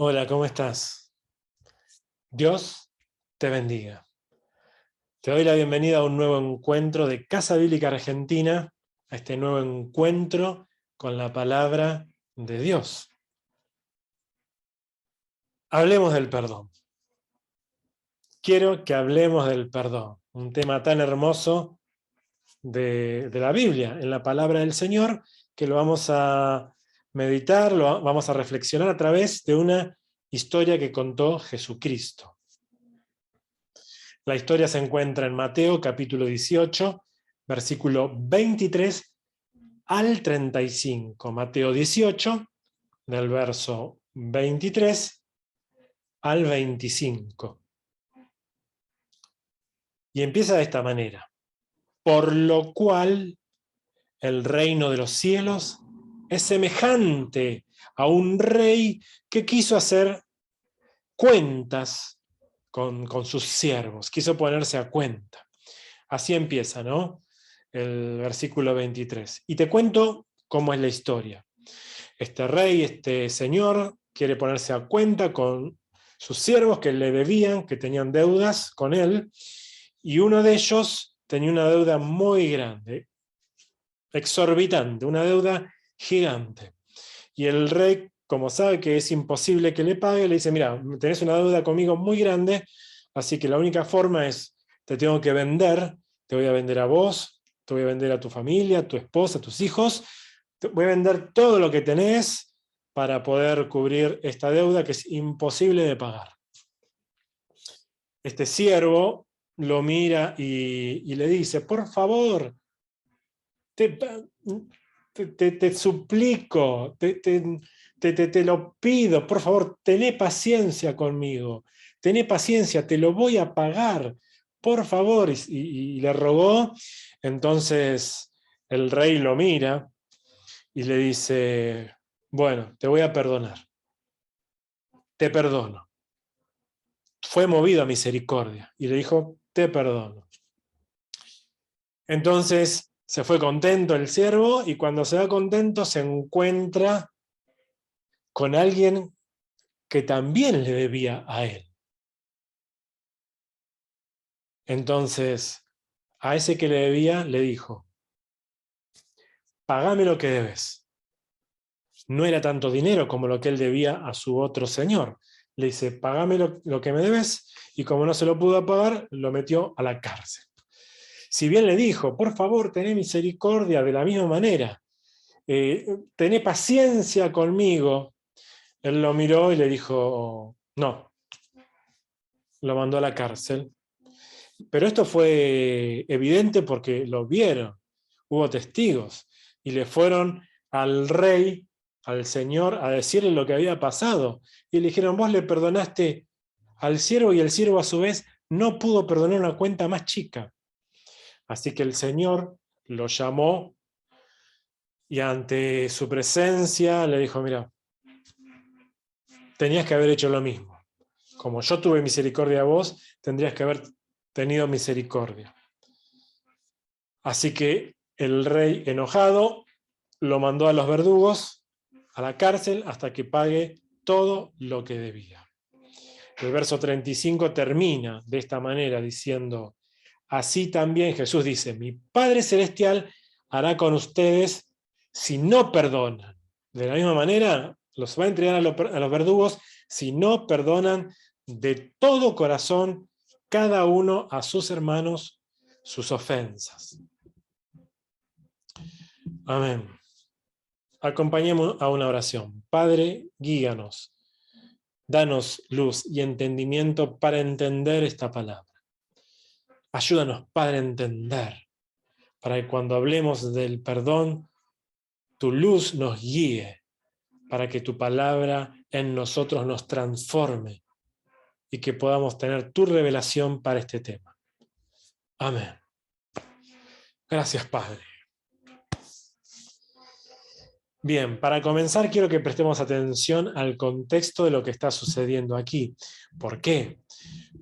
Hola, ¿cómo estás? Dios te bendiga. Te doy la bienvenida a un nuevo encuentro de Casa Bíblica Argentina, a este nuevo encuentro con la palabra de Dios. Hablemos del perdón. Quiero que hablemos del perdón, un tema tan hermoso de la Biblia, en la palabra del Señor, que lo vamos a meditar, lo vamos a reflexionar a través de una historia que contó Jesucristo. La historia se encuentra en Mateo capítulo 18, versículo 23 al 35. Mateo 18, del verso 23 al 25. Y empieza de esta manera. Por lo cual el reino de los cielos es semejante a un rey que quiso hacer cuentas con sus siervos, quiso ponerse a cuenta. Así empieza, ¿no? El versículo 23. Y te cuento cómo es la historia. Este rey, este señor, quiere ponerse a cuenta con sus siervos que le debían, que tenían deudas con él, y uno de ellos tenía una deuda muy grande, exorbitante, una deuda gigante. Y el rey, como sabe que es imposible que le pague, le dice, mira, tenés una deuda conmigo muy grande, así que la única forma es, te tengo que vender, te voy a vender a vos, te voy a vender a tu familia, a tu esposa, a tus hijos, te voy a vender todo lo que tenés para poder cubrir esta deuda que es imposible de pagar. Este siervo lo mira y le dice, por favor, te suplico, te lo pido, por favor, tené paciencia conmigo, tené paciencia, te lo voy a pagar, por favor. Y le rogó. Entonces el rey lo mira y le dice, bueno, te voy a perdonar, te perdono. Fue movido a misericordia y le dijo, te perdono. Entonces se fue contento el siervo, y cuando se va contento se encuentra con alguien que también le debía a él. Entonces, a ese que le debía le dijo, pagame lo que debes. No era tanto dinero como lo que él debía a su otro señor. Le dice, pagame lo que me debes, y como no se lo pudo pagar, lo metió a la cárcel. Si bien le dijo, por favor, tené misericordia de la misma manera, tené paciencia conmigo, él lo miró y le dijo, no, lo mandó a la cárcel. Pero esto fue evidente porque lo vieron, hubo testigos, y le fueron al rey, al Señor, a decirle lo que había pasado. Y le dijeron, vos le perdonaste al siervo y el siervo a su vez no pudo perdonar una cuenta más chica. Así que el Señor lo llamó y ante su presencia le dijo, mira, tenías que haber hecho lo mismo. Como yo tuve misericordia a vos, tendrías que haber tenido misericordia. Así que el rey, enojado, lo mandó a los verdugos, a la cárcel, hasta que pague todo lo que debía. El verso 35 termina de esta manera diciendo, así también Jesús dice, mi Padre Celestial hará con ustedes si no perdonan. De la misma manera, los va a entregar a los verdugos si no perdonan de todo corazón cada uno a sus hermanos sus ofensas. Amén. Acompañemos a una oración. Padre, guíanos. Danos luz y entendimiento para entender esta palabra. Ayúdanos, Padre, a entender, para que cuando hablemos del perdón, tu luz nos guíe, para que tu palabra en nosotros nos transforme y que podamos tener tu revelación para este tema. Amén. Gracias, Padre. Bien, para comenzar quiero que prestemos atención al contexto de lo que está sucediendo aquí. ¿Por qué?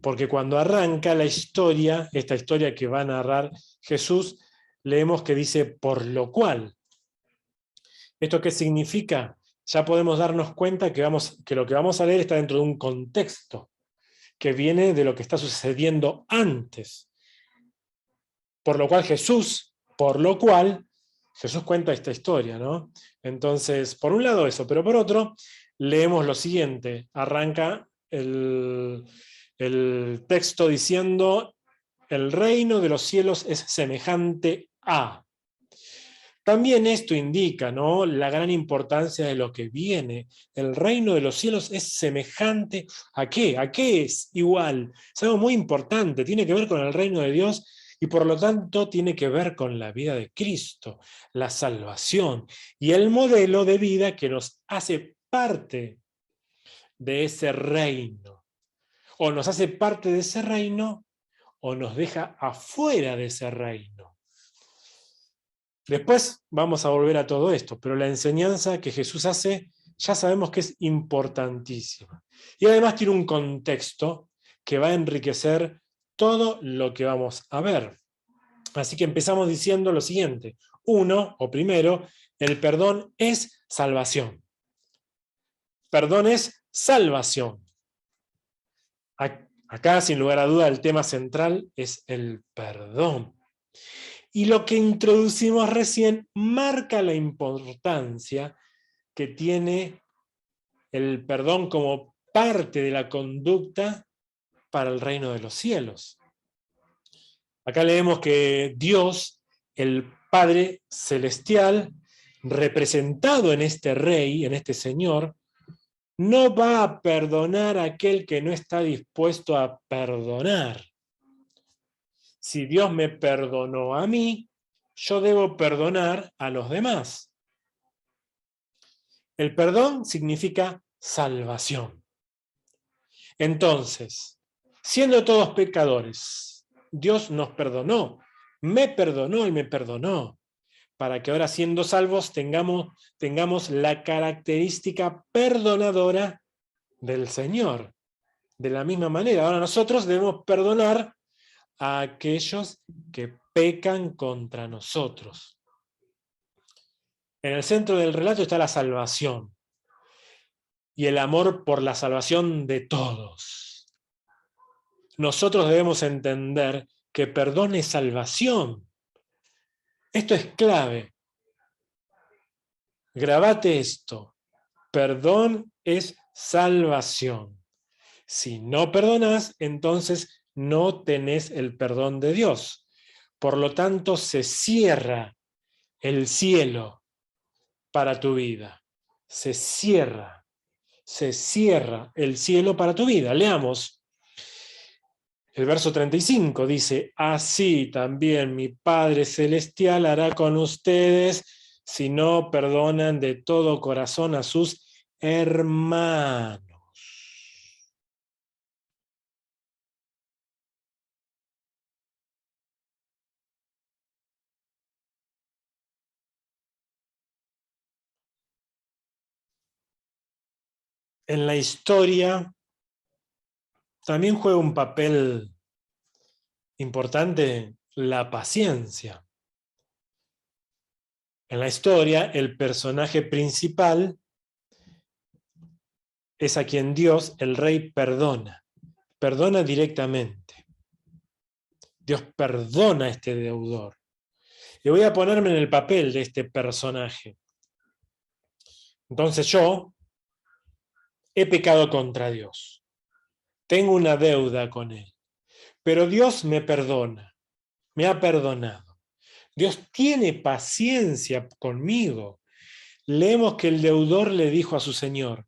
Porque cuando arranca la historia, esta historia que va a narrar Jesús, leemos que dice, por lo cual. ¿Esto qué significa? Ya podemos darnos cuenta que lo que vamos a leer está dentro de un contexto que viene de lo que está sucediendo antes. Por lo cual Jesús cuenta esta historia, ¿no? Entonces, por un lado eso, pero por otro, leemos lo siguiente. Arranca el texto diciendo, el reino de los cielos es semejante a. También esto indica, ¿no?, la gran importancia de lo que viene. El reino de los cielos es semejante ¿a qué? ¿A qué es igual? Es algo muy importante, tiene que ver con el reino de Dios y por lo tanto tiene que ver con la vida de Cristo, la salvación y el modelo de vida que nos hace parte de ese reino. O nos hace parte de ese reino o nos deja afuera de ese reino. Después vamos a volver a todo esto, pero la enseñanza que Jesús hace ya sabemos que es importantísima. Y además tiene un contexto que va a enriquecer todo lo que vamos a ver. Así que empezamos diciendo lo siguiente. Primero, el perdón es salvación. Perdón es salvación. Acá, sin lugar a duda, el tema central es el perdón. Y lo que introducimos recién marca la importancia que tiene el perdón como parte de la conducta para el reino de los cielos. Acá leemos que Dios, el Padre Celestial, representado en este Rey, en este Señor, no va a perdonar a aquel que no está dispuesto a perdonar. Si Dios me perdonó a mí, yo debo perdonar a los demás. El perdón significa salvación. Entonces, siendo todos pecadores, Dios nos perdonó, me perdonó y me perdonó, para que ahora siendo salvos tengamos la característica perdonadora del Señor. De la misma manera, ahora nosotros debemos perdonar a aquellos que pecan contra nosotros. En el centro del relato está la salvación y el amor por la salvación de todos. Nosotros debemos entender que perdón es salvación. Esto es clave. Grabate esto. Perdón es salvación. Si no perdonás, entonces no tenés el perdón de Dios. Por lo tanto, se cierra el cielo para tu vida. Se cierra el cielo para tu vida. Leamos. El verso 35 dice, así también mi Padre Celestial hará con ustedes si no perdonan de todo corazón a sus hermanos. En la historia también juega un papel importante la paciencia. En la historia, el personaje principal es a quien Dios, el rey, perdona. Perdona directamente. Dios perdona a este deudor. Y voy a ponerme en el papel de este personaje. Entonces yo he pecado contra Dios. Tengo una deuda con Él. Pero Dios me perdona. Me ha perdonado. Dios tiene paciencia conmigo. Leemos que el deudor le dijo a su señor,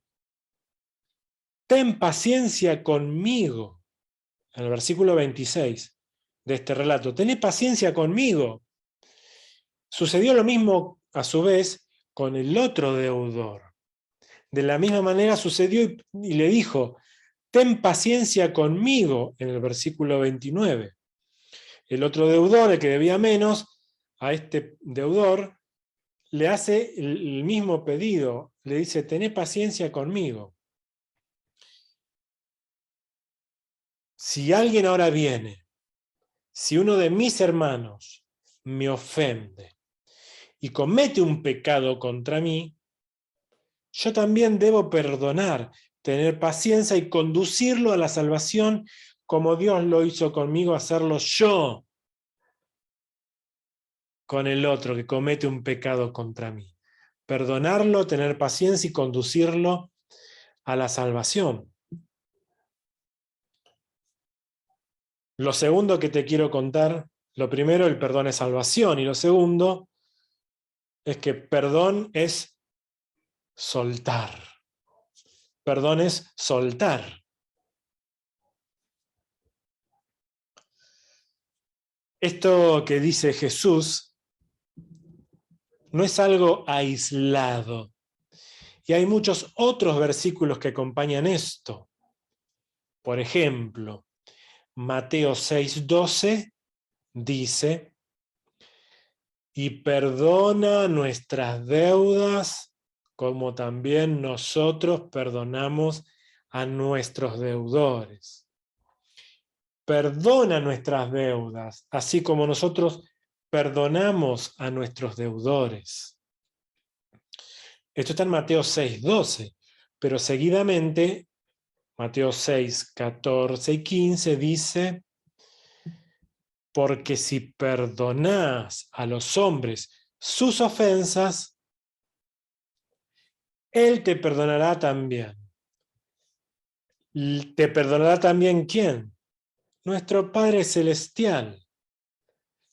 ten paciencia conmigo. En el versículo 26 de este relato, tené paciencia conmigo. Sucedió lo mismo a su vez con el otro deudor. De la misma manera sucedió y le dijo, ten paciencia conmigo, en el versículo 29. El otro deudor, el que debía menos, a este deudor le hace el mismo pedido, le dice, tené paciencia conmigo. Si alguien ahora viene, si uno de mis hermanos me ofende y comete un pecado contra mí, yo también debo perdonar, tener paciencia y conducirlo a la salvación como Dios lo hizo conmigo, hacerlo yo con el otro que comete un pecado contra mí. Perdonarlo, tener paciencia y conducirlo a la salvación. Lo segundo que te quiero contar, lo primero, el perdón es salvación, y lo segundo es que perdón es soltar. Perdón es soltar. Esto que dice Jesús no es algo aislado. Y hay muchos otros versículos que acompañan esto. Por ejemplo, Mateo 6:12 dice, y perdona nuestras deudas como también nosotros perdonamos a nuestros deudores. Perdona nuestras deudas, así como nosotros perdonamos a nuestros deudores. Esto está en Mateo 6:12, pero seguidamente, Mateo 6:14 y 15 dice, porque si perdonás a los hombres sus ofensas, Él te perdonará también. ¿Te perdonará también quién? Nuestro Padre Celestial.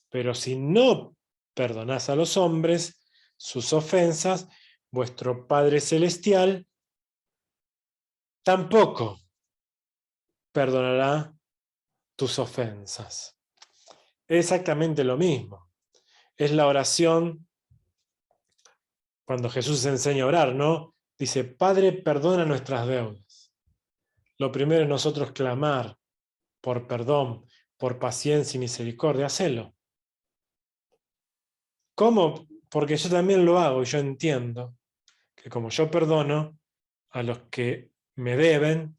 Pero si no perdonás a los hombres sus ofensas, vuestro Padre Celestial tampoco perdonará tus ofensas. Es exactamente lo mismo. Es la oración cuando Jesús enseña a orar, ¿no? Dice, Padre, perdona nuestras deudas. Lo primero es nosotros clamar por perdón, por paciencia y misericordia. Hacelo. ¿Cómo? Porque yo también lo hago y yo entiendo que como yo perdono a los que me deben,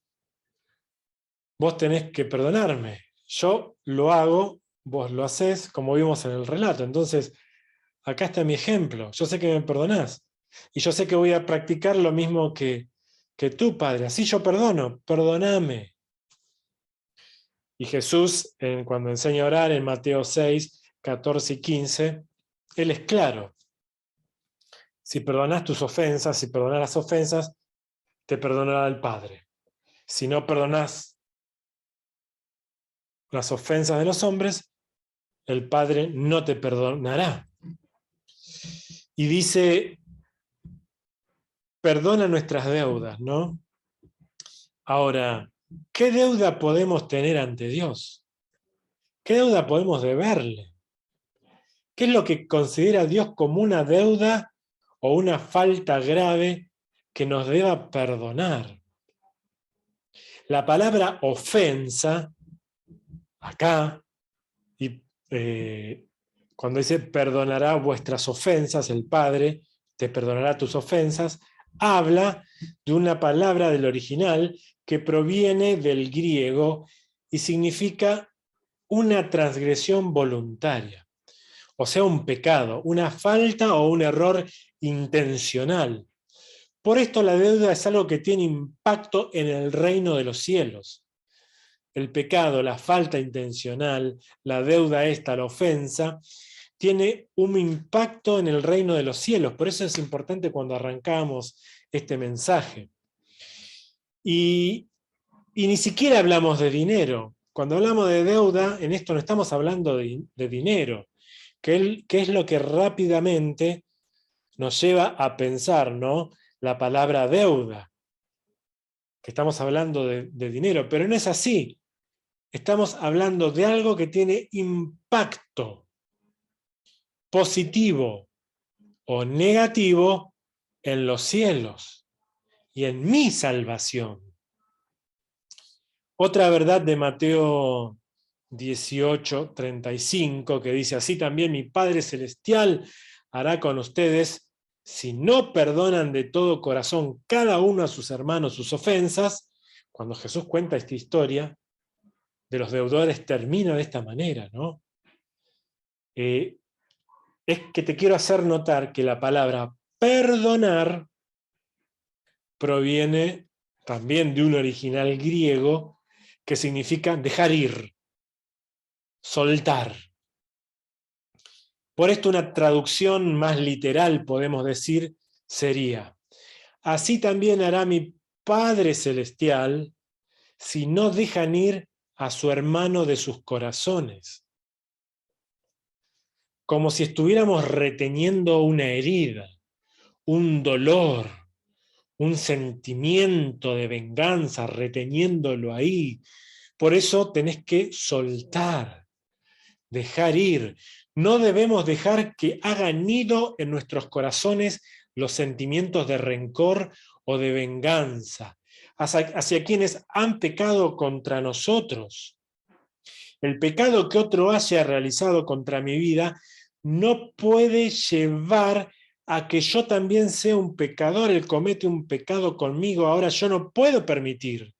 vos tenés que perdonarme. Yo lo hago, vos lo hacés, como vimos en el relato. Entonces, acá está mi ejemplo. Yo sé que me perdonás. Y yo sé que voy a practicar lo mismo que tú, Padre. Así yo perdono. Perdóname. Y Jesús, cuando enseña a orar en Mateo 6:14 y 15, Él es claro. Si perdonás tus ofensas, si perdonás las ofensas, te perdonará el Padre. Si no perdonás las ofensas de los hombres, el Padre no te perdonará. Y dice, perdona nuestras deudas, ¿no? Ahora, ¿qué deuda podemos tener ante Dios? ¿Qué deuda podemos deberle? ¿Qué es lo que considera Dios como una deuda o una falta grave que nos deba perdonar? La palabra ofensa, acá, y cuando dice perdonará vuestras ofensas, el Padre te perdonará tus ofensas, habla de una palabra del original que proviene del griego y significa una transgresión voluntaria, o sea, un pecado, una falta o un error intencional. Por esto la deuda es algo que tiene impacto en el reino de los cielos. El pecado, la falta intencional, la deuda esta, la ofensa, tiene un impacto en el reino de los cielos. Por eso es importante cuando arrancamos este mensaje. Y ni siquiera hablamos de dinero. Cuando hablamos de deuda, en esto no estamos hablando de dinero, que es lo que rápidamente nos lleva a pensar, ¿no? La palabra deuda, que estamos hablando de dinero, pero no es así. Estamos hablando de algo que tiene impacto positivo o negativo en los cielos y en mi salvación. Otra verdad de Mateo 18:35 que dice, así también mi Padre Celestial hará con ustedes si no perdonan de todo corazón cada uno a sus hermanos sus ofensas. Cuando Jesús cuenta esta historia de los deudores termina de esta manera, ¿no? Es que te quiero hacer notar que la palabra perdonar proviene también de un original griego que significa dejar ir, soltar. Por esto una traducción más literal, podemos decir, sería, así también hará mi Padre Celestial si no dejan ir a su hermano de sus corazones. Como si estuviéramos reteniendo una herida, un dolor, un sentimiento de venganza, reteniéndolo ahí. Por eso tenés que soltar, dejar ir. No debemos dejar que hagan nido en nuestros corazones los sentimientos de rencor o de venganza hacia quienes han pecado contra nosotros. El pecado que otro haya realizado contra mi vida no puede llevar a que yo también sea un pecador. Él comete un pecado conmigo, ahora yo no puedo permitir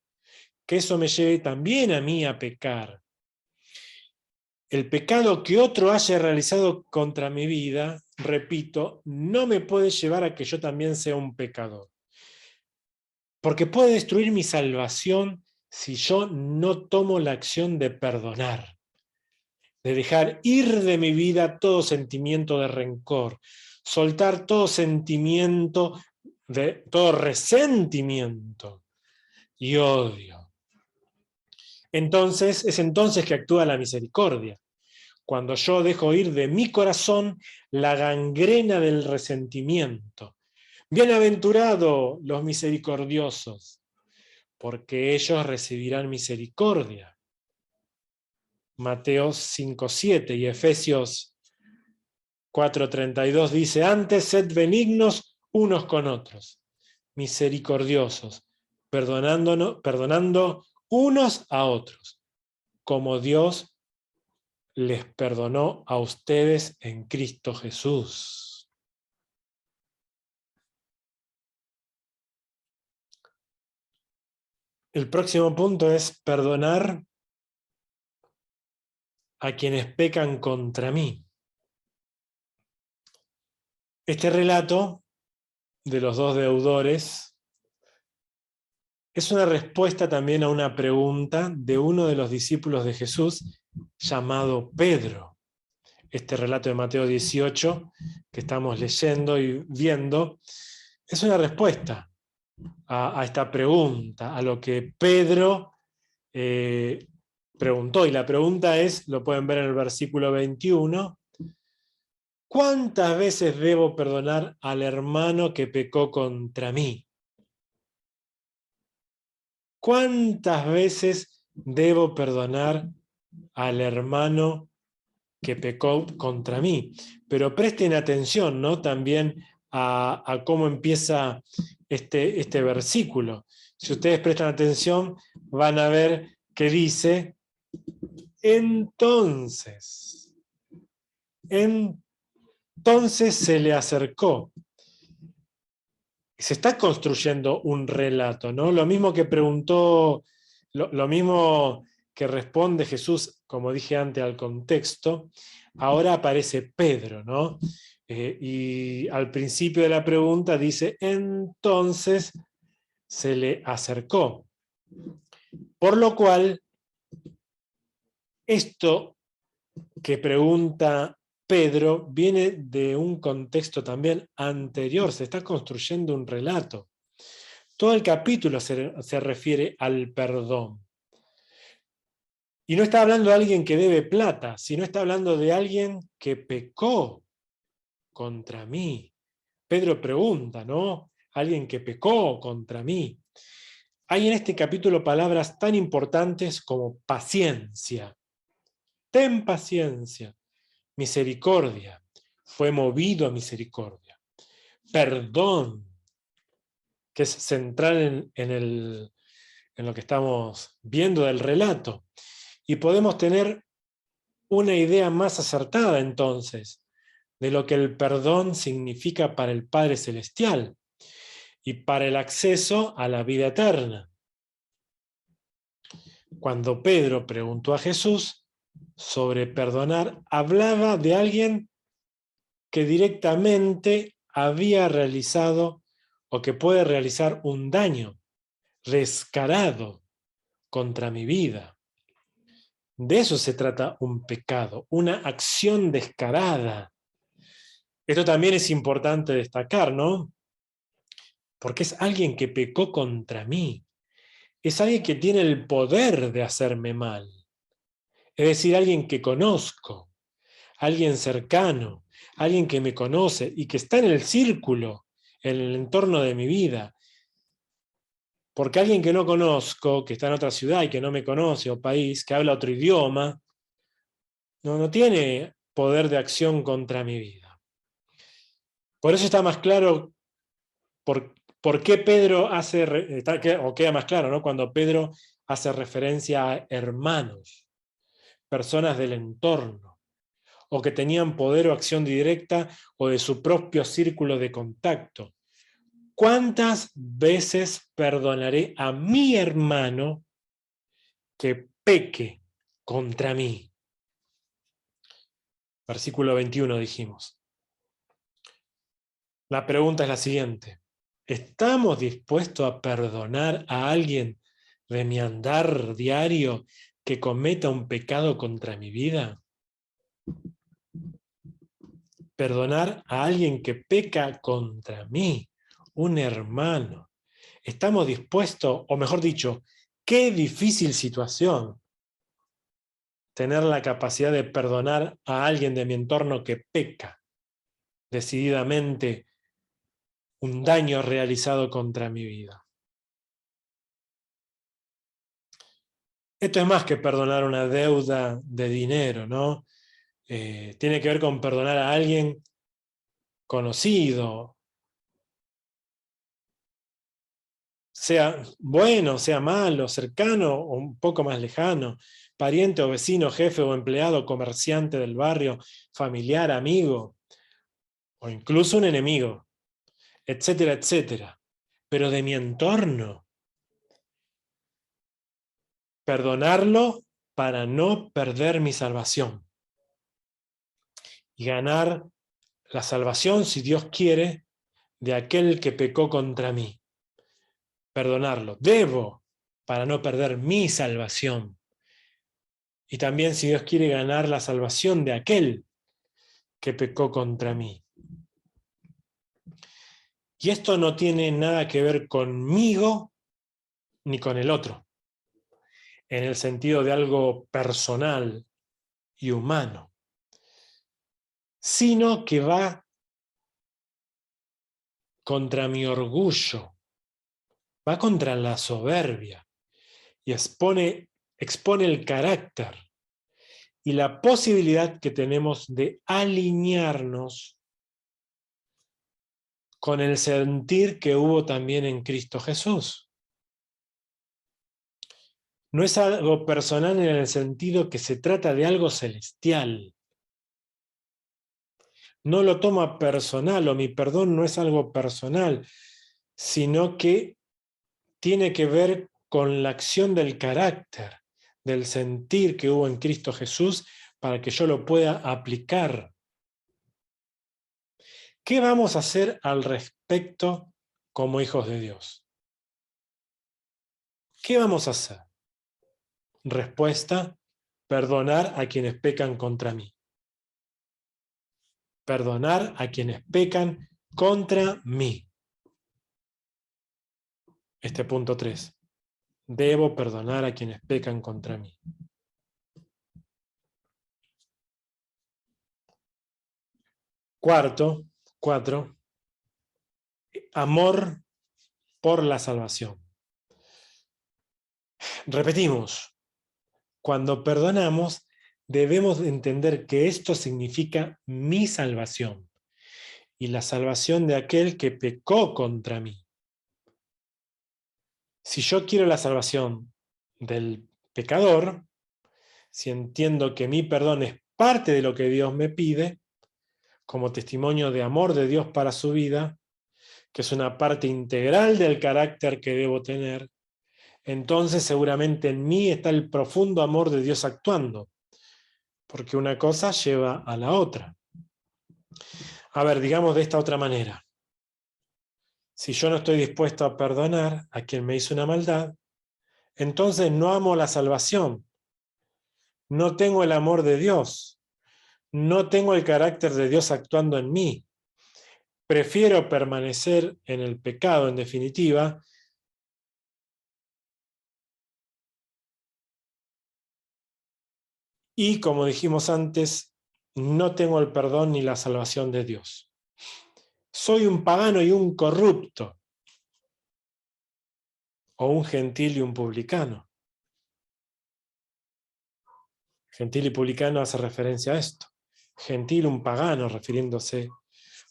que eso me lleve también a mí a pecar. El pecado que otro haya realizado contra mi vida, repito, no me puede llevar a que yo también sea un pecador. Porque puede destruir mi salvación si yo no tomo la acción de perdonar, de dejar ir de mi vida todo sentimiento de rencor, soltar todo sentimiento, todo resentimiento y odio. Entonces, es entonces que actúa la misericordia. Cuando yo dejo ir de mi corazón la gangrena del resentimiento. Bienaventurados los misericordiosos, porque ellos recibirán misericordia. Mateo 5:7 y Efesios 4:32 dice, antes sed benignos unos con otros, misericordiosos, perdonando unos a otros, como Dios les perdonó a ustedes en Cristo Jesús. El próximo punto es perdonar a quienes pecan contra mí. Este relato de los dos deudores es una respuesta también a una pregunta de uno de los discípulos de Jesús llamado Pedro. Este relato de Mateo 18 que estamos leyendo y viendo es una respuesta a esta pregunta, a lo que Pedro preguntó, y la pregunta es, lo pueden ver en el versículo 21, ¿cuántas veces debo perdonar al hermano que pecó contra mí? ¿Cuántas veces debo perdonar al hermano que pecó contra mí? Pero presten atención, ¿no? También a cómo empieza este versículo. Si ustedes prestan atención, van a ver que dice, entonces se le acercó. Se está construyendo un relato, ¿no? Lo mismo que preguntó, lo mismo que responde Jesús, como dije antes, al contexto, ahora aparece Pedro, ¿no? Y al principio de la pregunta dice, entonces se le acercó. Por lo cual, esto que pregunta Pedro viene de un contexto también anterior, se está construyendo un relato. Todo el capítulo se refiere al perdón. Y no está hablando de alguien que debe plata, sino está hablando de alguien que pecó contra mí. Pedro pregunta, ¿no? Alguien que pecó contra mí. Hay en este capítulo palabras tan importantes como paciencia. Ten paciencia. Misericordia. Fue movido a misericordia. Perdón, que es central en lo que estamos viendo del relato. Y podemos tener una idea más acertada entonces de lo que el perdón significa para el Padre Celestial y para el acceso a la vida eterna. Cuando Pedro preguntó a Jesús sobre perdonar, hablaba de alguien que directamente había realizado o que puede realizar un daño descarado contra mi vida. De eso se trata un pecado, una acción descarada. Esto también es importante destacar, ¿no? Porque es alguien que pecó contra mí. Es alguien que tiene el poder de hacerme mal. Es decir, alguien que conozco, alguien cercano, alguien que me conoce y que está en el círculo, en el entorno de mi vida. Porque alguien que no conozco, que está en otra ciudad y que no me conoce o país, que habla otro idioma, no tiene poder de acción contra mi vida. Por eso está más claro por qué Pedro hace, o queda más claro, ¿no? Cuando Pedro hace referencia a hermanos, personas del entorno, o que tenían poder o acción directa o de su propio círculo de contacto. ¿Cuántas veces perdonaré a mi hermano que peque contra mí? Versículo 21 dijimos. La pregunta es la siguiente. ¿Estamos dispuestos a perdonar a alguien de mi andar diario que cometa un pecado contra mi vida? Perdonar a alguien que peca contra mí, un hermano. ¿Estamos dispuestos, o mejor dicho, qué difícil situación tener la capacidad de perdonar a alguien de mi entorno que peca decididamente un daño realizado contra mi vida? Esto es más que perdonar una deuda de dinero, ¿no? Tiene que ver con perdonar a alguien conocido, sea bueno, sea malo, cercano o un poco más lejano, pariente o vecino, jefe o empleado, comerciante del barrio, familiar, amigo, o incluso un enemigo, etcétera, etcétera. Pero de mi entorno, perdonarlo para no perder mi salvación y ganar la salvación, si Dios quiere, de aquel que pecó contra mí. Perdonarlo. Debo para no perder mi salvación. Y también, si Dios quiere, ganar la salvación de aquel que pecó contra mí. Y esto no tiene nada que ver conmigo ni con el otro. en el sentido de algo personal y humano, sino que va contra mi orgullo, va contra la soberbia y expone el carácter y la posibilidad que tenemos de alinearnos con el sentir que hubo también en Cristo Jesús. No es algo personal en el sentido que se trata de algo celestial. No lo toma personal, o mi perdón no es algo personal, sino que tiene que ver con la acción del carácter, del sentir que hubo en Cristo Jesús para que yo lo pueda aplicar. ¿Qué vamos a hacer al respecto como hijos de Dios? ¿Qué vamos a hacer? Respuesta: perdonar a quienes pecan contra mí. Perdonar a quienes pecan contra mí. Este punto 3. Debo perdonar a quienes pecan contra mí. Cuatro, amor por la salvación. Repetimos, cuando perdonamos, debemos entender que esto significa mi salvación y la salvación de aquel que pecó contra mí. Si yo quiero la salvación del pecador, si entiendo que mi perdón es parte de lo que Dios me pide, como testimonio de amor de Dios para su vida, que es una parte integral del carácter que debo tener, entonces seguramente en mí está el profundo amor de Dios actuando, porque una cosa lleva a la otra. A ver, digamos de esta otra manera. Si yo no estoy dispuesto a perdonar a quien me hizo una maldad, entonces no amo la salvación, no tengo el amor de Dios, no tengo el carácter de Dios actuando en mí. Prefiero permanecer en el pecado, en definitiva, y como dijimos antes, no tengo el perdón ni la salvación de Dios. Soy un pagano y un corrupto, o un gentil y un publicano. Gentil y publicano hace referencia a esto. Gentil, un pagano, refiriéndose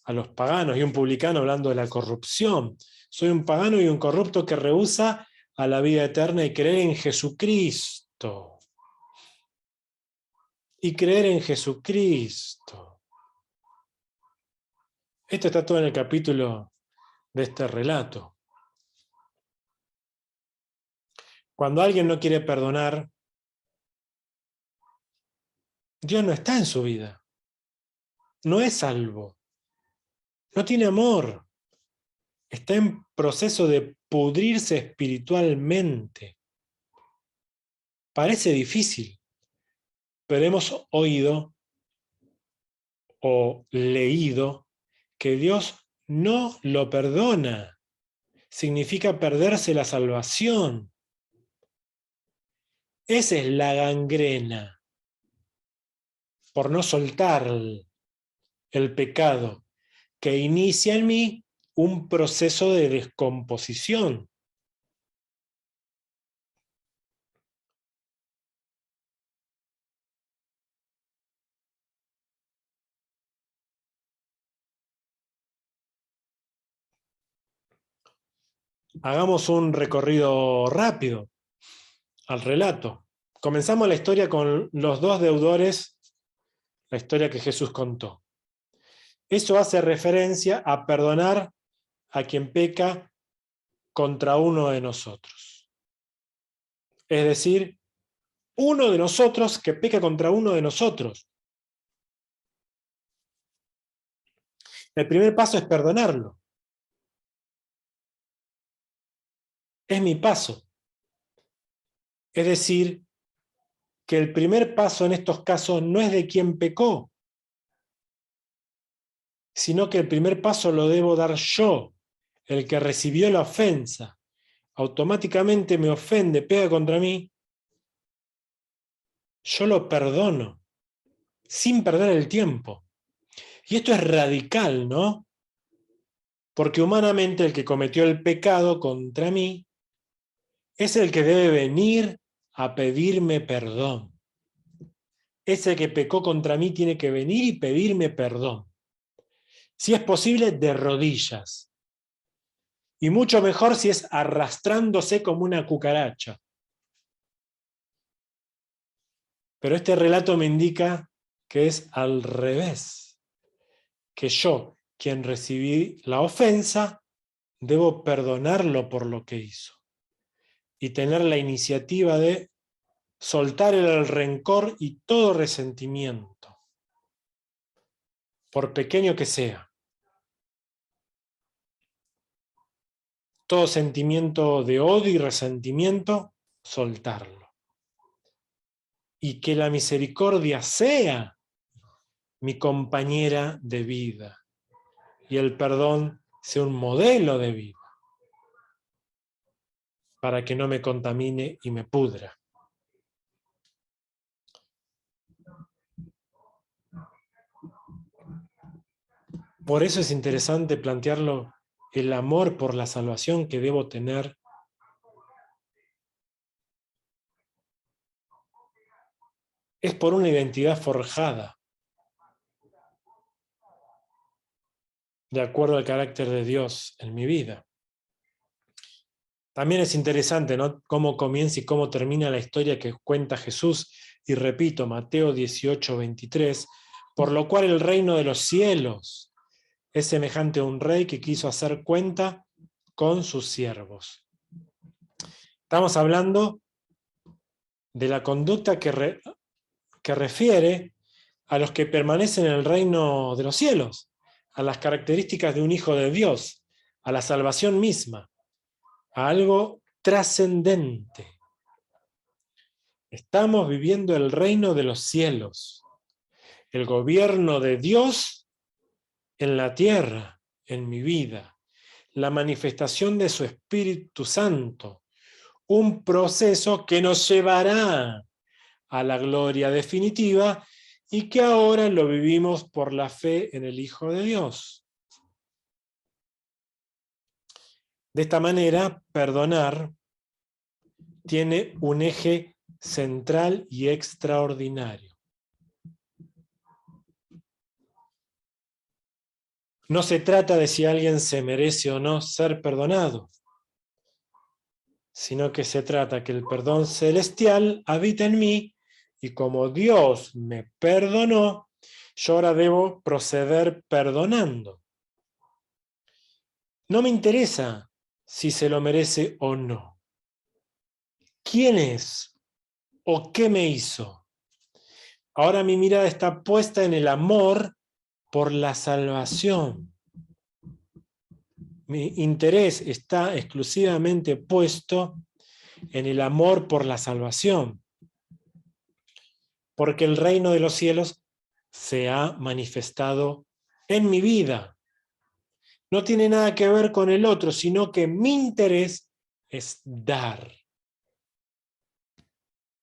a los paganos, y un publicano hablando de la corrupción. Soy un pagano y un corrupto que rehúsa a la vida eterna y creer en Jesucristo. Y creer en Jesucristo. Esto está todo en el capítulo de este relato. Cuando alguien no quiere perdonar, Dios no está en su vida. No es salvo. No tiene amor. Está en proceso de pudrirse espiritualmente. Parece difícil, pero hemos oído o leído que Dios no lo perdona. Significa perderse la salvación. Esa es la gangrena. Por no soltar el pecado que inicia en mí un proceso de descomposición. Hagamos un recorrido rápido al relato. Comenzamos la historia con los dos deudores, la historia que Jesús contó. Eso hace referencia a perdonar a quien peca contra uno de nosotros. Es decir, uno de nosotros que peca contra uno de nosotros. El primer paso es perdonarlo. Es mi paso. Es decir, que el primer paso en estos casos no es de quien pecó, sino que el primer paso lo debo dar yo, el que recibió la ofensa. Automáticamente me ofende, pega contra mí, yo lo perdono, sin perder el tiempo. Y esto es radical, ¿no? Porque humanamente el que cometió el pecado contra mí es el que debe venir a pedirme perdón. Ese que pecó contra mí tiene que venir y pedirme perdón. Si es posible, de rodillas. Y mucho mejor si es arrastrándose como una cucaracha. Pero este relato me indica que es al revés. Que yo, quien recibí la ofensa, debo perdonarlo por lo que hizo. Y tener la iniciativa de soltar el rencor y todo resentimiento, por pequeño que sea. Todo sentimiento de odio y resentimiento, soltarlo. Y que la misericordia sea mi compañera de vida y el perdón sea un modelo de vida para que no me contamine y me pudra. Por eso es interesante plantearlo, el amor por la salvación que debo tener es por una identidad forjada de acuerdo al carácter de Dios en mi vida. También es interesante, ¿no?, cómo comienza y cómo termina la historia que cuenta Jesús. Y repito, Mateo 18:23, por lo cual el reino de los cielos es semejante a un rey que quiso hacer cuenta con sus siervos. Estamos hablando de la conducta que refiere a los que permanecen en el reino de los cielos, a las características de un hijo de Dios, a la salvación misma, a algo trascendente. Estamos viviendo el reino de los cielos, el gobierno de Dios en la tierra, en mi vida, la manifestación de su Espíritu Santo, un proceso que nos llevará a la gloria definitiva y que ahora lo vivimos por la fe en el Hijo de Dios. De esta manera, perdonar tiene un eje central y extraordinario. No se trata de si alguien se merece o no ser perdonado, sino que se trata que el perdón celestial habita en mí y como Dios me perdonó, yo ahora debo proceder perdonando. No me interesa si se lo merece o no. ¿Quién es o qué me hizo? Ahora mi mirada está puesta en el amor por la salvación. Mi interés está exclusivamente puesto en el amor por la salvación, porque el reino de los cielos se ha manifestado en mi vida. No tiene nada que ver con el otro, sino que mi interés es dar.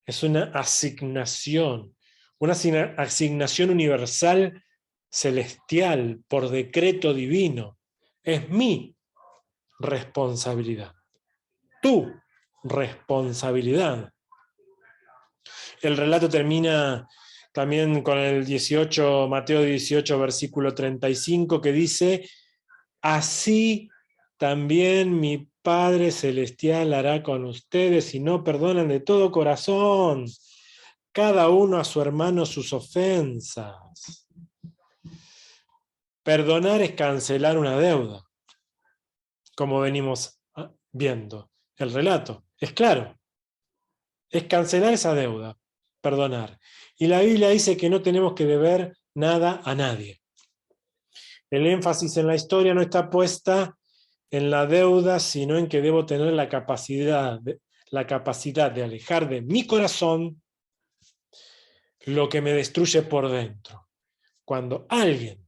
Es una asignación universal, celestial, por decreto divino. Es mi responsabilidad, tu responsabilidad. El relato termina también con el 18, Mateo 18, versículo 35, que dice: así también mi Padre Celestial hará con ustedes si no perdonan de todo corazón, cada uno a su hermano sus ofensas. Perdonar es cancelar una deuda, como venimos viendo. El relato es claro, es cancelar esa deuda, perdonar. Y la Biblia dice que no tenemos que deber nada a nadie. El énfasis en la historia no está puesta en la deuda, sino en que debo tener la capacidad de alejar de mi corazón lo que me destruye por dentro. Cuando alguien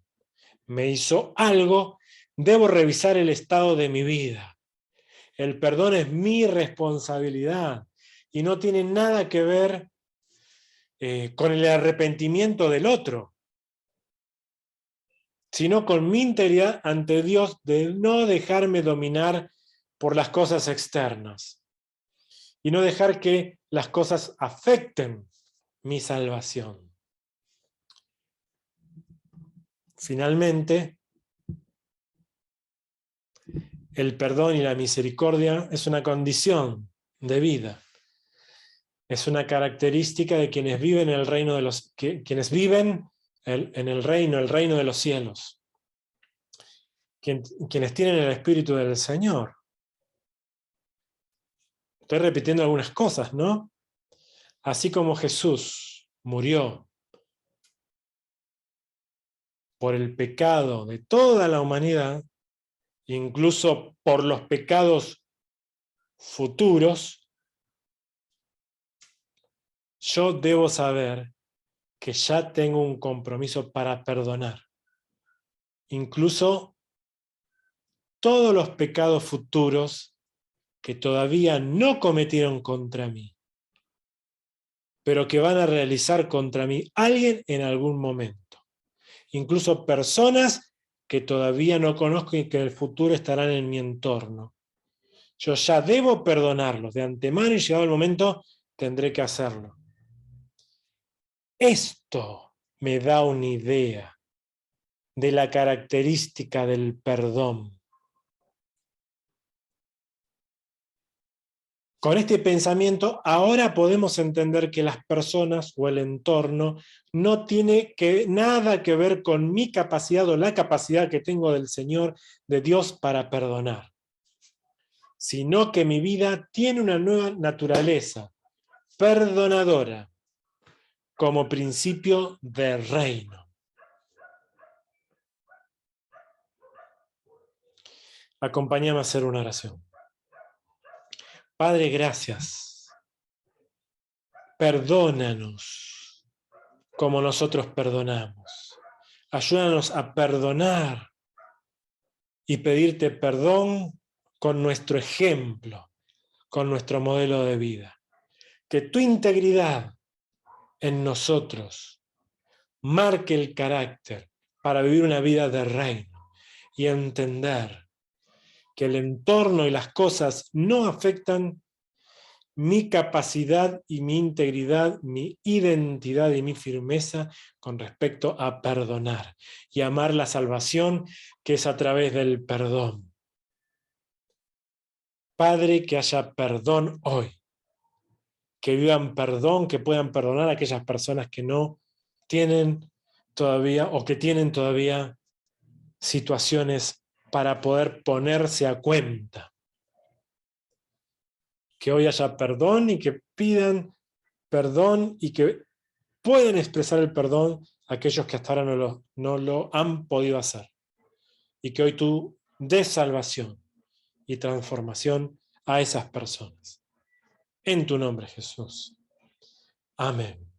me hizo algo, debo revisar el estado de mi vida. El perdón es mi responsabilidad y no tiene nada que ver con el arrepentimiento del otro, sino con mi integridad ante Dios de no dejarme dominar por las cosas externas y no dejar que las cosas afecten mi salvación. Finalmente, el perdón y la misericordia es una condición de vida. Es una característica de quienes viven en el reino de los quienes viven en el reino de los cielos. Quienes tienen el Espíritu del Señor. Estoy repitiendo algunas cosas, ¿no? Así como Jesús murió por el pecado de toda la humanidad, incluso por los pecados futuros, yo debo saber que ya tengo un compromiso para perdonar. Incluso todos los pecados futuros que todavía no cometieron contra mí, pero que van a realizar contra mí alguien en algún momento. Incluso personas que todavía no conozco y que en el futuro estarán en mi entorno. Yo ya debo perdonarlos de antemano y llegado el momento tendré que hacerlo. Esto me da una idea de la característica del perdón. Con este pensamiento, ahora podemos entender que las personas o el entorno no tiene nada que ver con mi capacidad o la capacidad que tengo del Señor, de Dios, para perdonar, sino que mi vida tiene una nueva naturaleza, perdonadora, como principio del reino. Acompáñame a hacer una oración. Padre, gracias. Perdónanos como nosotros perdonamos. Ayúdanos a perdonar y pedirte perdón con nuestro ejemplo, con nuestro modelo de vida. Que tu integridad en nosotros marque el carácter para vivir una vida de reino y entender que el entorno y las cosas no afectan mi capacidad y mi integridad, mi identidad y mi firmeza con respecto a perdonar y amar la salvación que es a través del perdón. Padre, que haya perdón hoy, que vivan perdón, que puedan perdonar a aquellas personas que no tienen todavía o que tienen todavía situaciones para poder ponerse a cuenta. Que hoy haya perdón y que pidan perdón y que pueden expresar el perdón a aquellos que hasta ahora no lo han podido hacer. Y que hoy tú des salvación y transformación a esas personas. En tu nombre, Jesús. Amén.